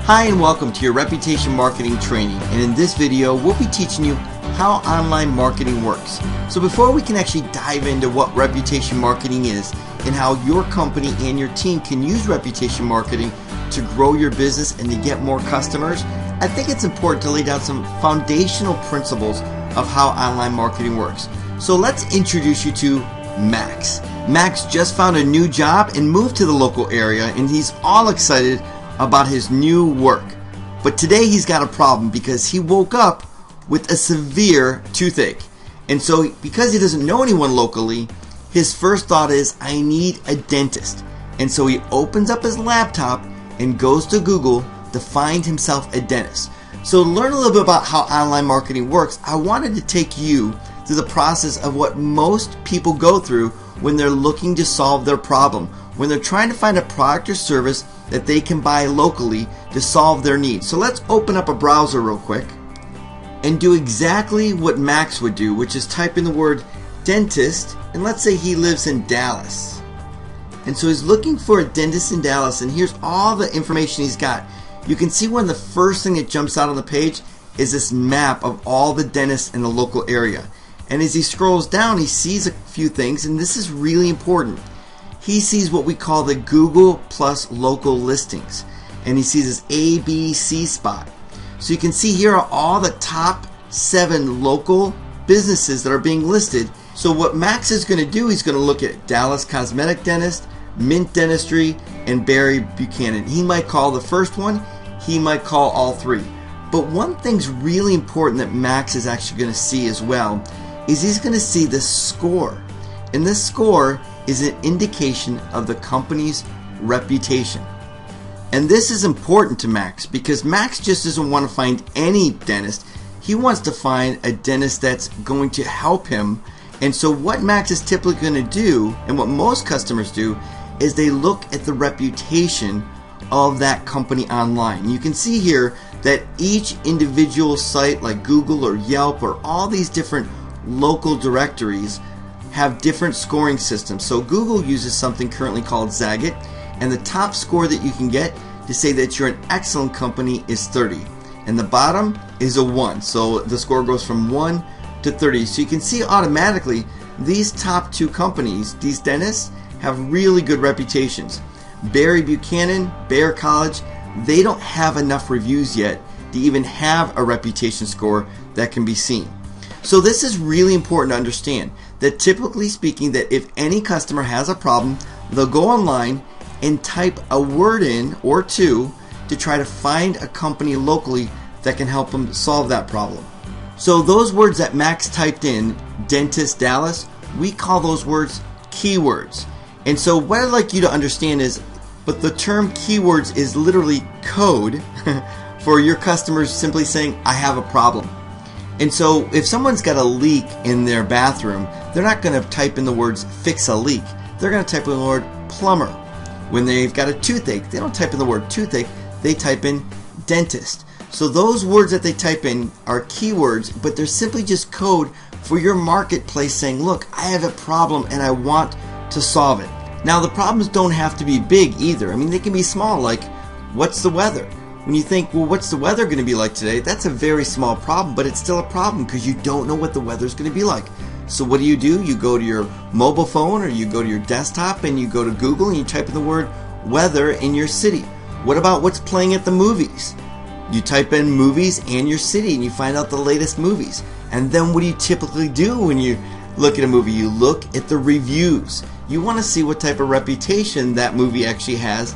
Hi and welcome to your reputation marketing training, and in this video we'll be teaching you how online marketing works. So before we can actually dive into what reputation marketing is and how your company and your team can use reputation marketing to grow your business and to get more customers, I think it's important to lay down some foundational principles of how online marketing works. So let's introduce you to Max. Max just found a new job and moved to the local area, and he's all excited about his new work. But today he's got a problem because he woke up with a severe toothache. And so because he doesn't know anyone locally, his first thought is, I need a dentist. And so he opens up his laptop and goes to Google to find himself a dentist. So to learn a little bit about how online marketing works, I wanted to take you through the process of what most people go through when they're looking to solve their problem, when they're trying to find a product or service that they can buy locally to solve their needs. So let's open up a browser real quick and do exactly what Max would do, which is type in the word dentist, and let's say he lives in Dallas. And so he's looking for a dentist in Dallas, and here's all the information he's got. You can see one of the first thing that jumps out on the page is this map of all the dentists in the local area. And as he scrolls down, he sees a few things, and this is really important. He sees what we call the Google plus local listings, and he sees this ABC spot. So you can see here are all the top 7 local businesses that are being listed. So what Max is going to do, he's going to look at Dallas Cosmetic Dentist, Mint Dentistry, and Barry Buchanan. He might call the first one, he might call all 3. But one thing's really important that Max is actually going to see as well is he's going to see the score. And this score is an indication of the company's reputation. And this is important to Max because Max just doesn't want to find any dentist. He wants to find a dentist that's going to help him. And so what Max is typically going to do, and what most customers do, is they look at the reputation of that company online. You can see here that each individual site like Google or Yelp or all these different local directories have different scoring systems. So Google uses something currently called Zagat, and the top score that you can get to say that you're an excellent company is 30, and the bottom is a 1. So the score goes from 1 to 30. So you can see automatically these top 2 companies, these dentists, have really good reputations. Barry Buchanan, Bayer College, they don't have enough reviews yet to even have a reputation score that can be seen. So this is really important to understand that typically speaking, that if any customer has a problem, they'll go online and type a word in or 2 to try to find a company locally that can help them solve that problem. So those words that Max typed in, dentist Dallas, we call those words keywords. And so what I'd like you to understand is, but the term keywords is literally code for your customers simply saying, I have a problem. And so if someone's got a leak in their bathroom, they're not going to type in the words fix a leak. They're going to type in the word plumber. When they've got a toothache, they don't type in the word toothache, they type in dentist. So those words that they type in are keywords, but they're simply just code for your marketplace saying, look, I have a problem and I want to solve it. Now the problems don't have to be big either. I mean, they can be small, like what's the weather? When you think, well, what's the weather going to be like today? That's a very small problem, but it's still a problem because you don't know what the weather's going to be like. So what do? You go to your mobile phone or you go to your desktop and you go to Google and you type in the word weather in your city. What about what's playing at the movies? You type in movies and your city and you find out the latest movies. And then what do you typically do when you look at a movie? You look at the reviews. You want to see what type of reputation that movie actually has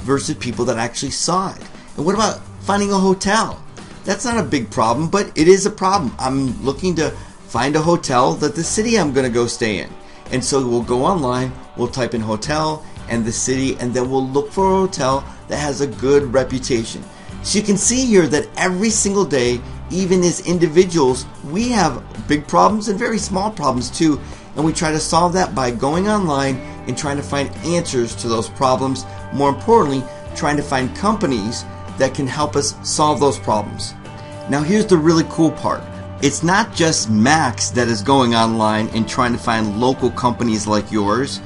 versus people that actually saw it. And what about finding a hotel? That's not a big problem, but it is a problem. I'm looking to find a hotel that the city I'm going to go stay in. And so we'll go online, we'll type in hotel and the city, and then we'll look for a hotel that has a good reputation. So you can see here that every single day, even as individuals, we have big problems and very small problems too. And we try to solve that by going online and trying to find answers to those problems. More importantly, trying to find companies that can help us solve those problems. Now here's the really cool part. It's not just Max that is going online and trying to find local companies like yours.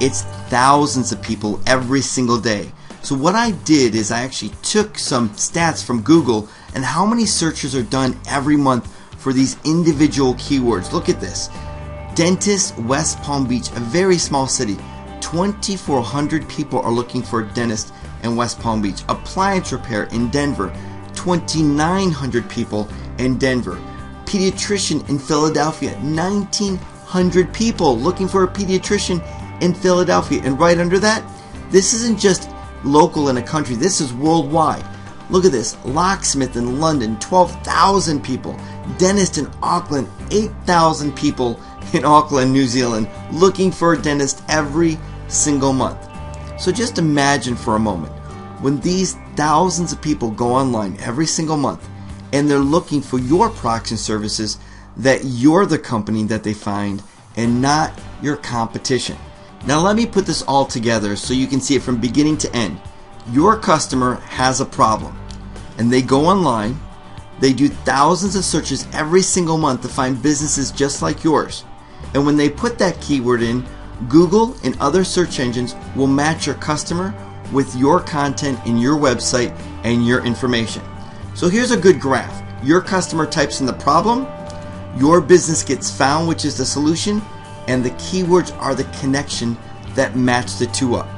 It's thousands of people every single day So what I did is I actually took some stats from Google and how many searches are done every month for these individual keywords. Look at this. Dentist, West Palm Beach, a very small city. 2,400 people are looking for a dentist in West Palm Beach. Appliance repair in Denver. 2,900 people in Denver. Pediatrician in Philadelphia. 1,900 people looking for a pediatrician in Philadelphia. And right under that, this isn't just local in a country. This is worldwide. Look at this. Locksmith in London, 12,000 people. Dentist in Auckland, 8,000 people in Auckland, New Zealand, looking for a dentist every single month. So just imagine for a moment, when these thousands of people go online every single month and they're looking for your products and services, that you're the company that they find and not your competition. Now let me put this all together so you can see it from beginning to end. Your customer has a problem and they go online, they do thousands of searches every single month to find businesses just like yours. And when they put that keyword in, Google and other search engines will match your customer with your content in your website and your information. So here's a good graph. Your customer types in the problem, your business gets found, which is the solution, and the keywords are the connection that match the two up.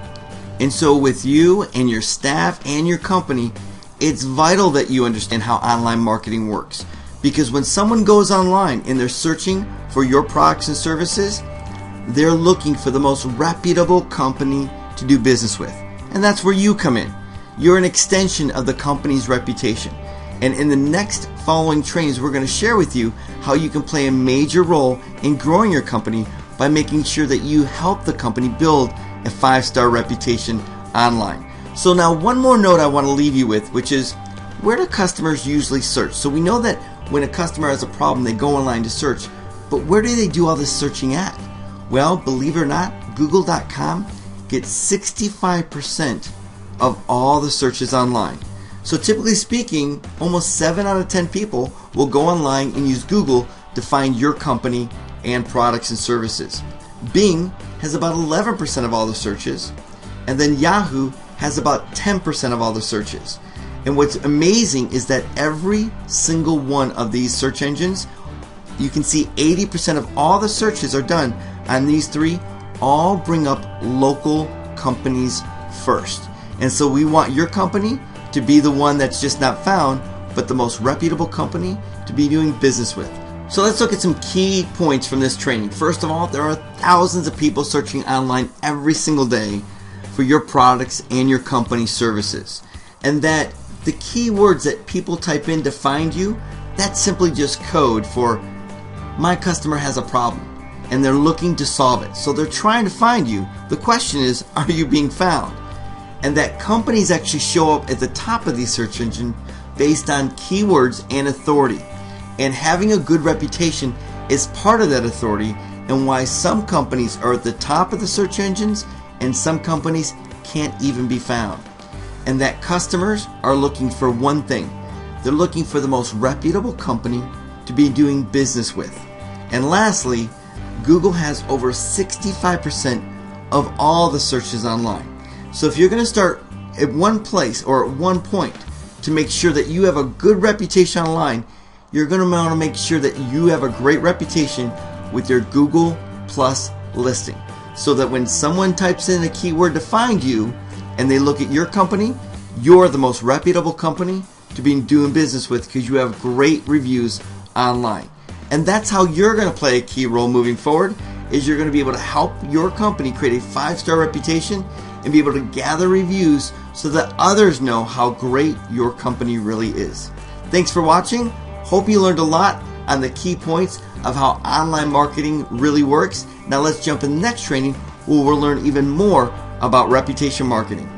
And so with you and your staff and your company, it's vital that you understand how online marketing works. Because when someone goes online and they're searching for your products and services, they're looking for the most reputable company to do business with. And that's where you come in. You're an extension of the company's reputation. And in the next following trainings, we're going to share with you how you can play a major role in growing your company by making sure that you help the company build a 5-star reputation online. So now one more note I want to leave you with, which is, where do customers usually search? So we know that when a customer has a problem, they go online to search. But where do they do all this searching at? Well, believe it or not, Google.com gets 65% of all the searches online. So typically speaking, almost 7 out of 10 people will go online and use Google to find your company and products and services. Bing has about 11% of all the searches, and then Yahoo has about 10% of all the searches. And what's amazing is that every single one of these search engines, you can see 80% of all the searches are done on these three, all bring up local companies first. And so we want your company to be the one that's just not found, but the most reputable company to be doing business with. So let's look at some key points from this training. First of all, there are thousands of people searching online every single day for your products and your company's services. And that the keywords that people type in to find you, that's simply just code for my customer has a problem and they're looking to solve it. So they're trying to find you. The question is, are you being found? And that companies actually show up at the top of these search engines based on keywords and authority. And having a good reputation is part of that authority, and why some companies are at the top of the search engines and some companies can't even be found. And that customers are looking for one thing. They're looking for the most reputable company to be doing business with. And lastly, Google has over 65% of all the searches online. So if you're going to start at one place or at one point to make sure that you have a good reputation online, you're going to want to make sure that you have a great reputation with your Google Plus listing. So that when someone types in a keyword to find you and they look at your company, you're the most reputable company to be doing business with because you have great reviews online. And that's how you're going to play a key role moving forward, is you're going to be able to help your company create a 5-star reputation and be able to gather reviews so that others know how great your company really is. Thanks for watching. Hope you learned a lot on the key points of how online marketing really works. Now let's jump in the next training where we'll learn even more about reputation marketing.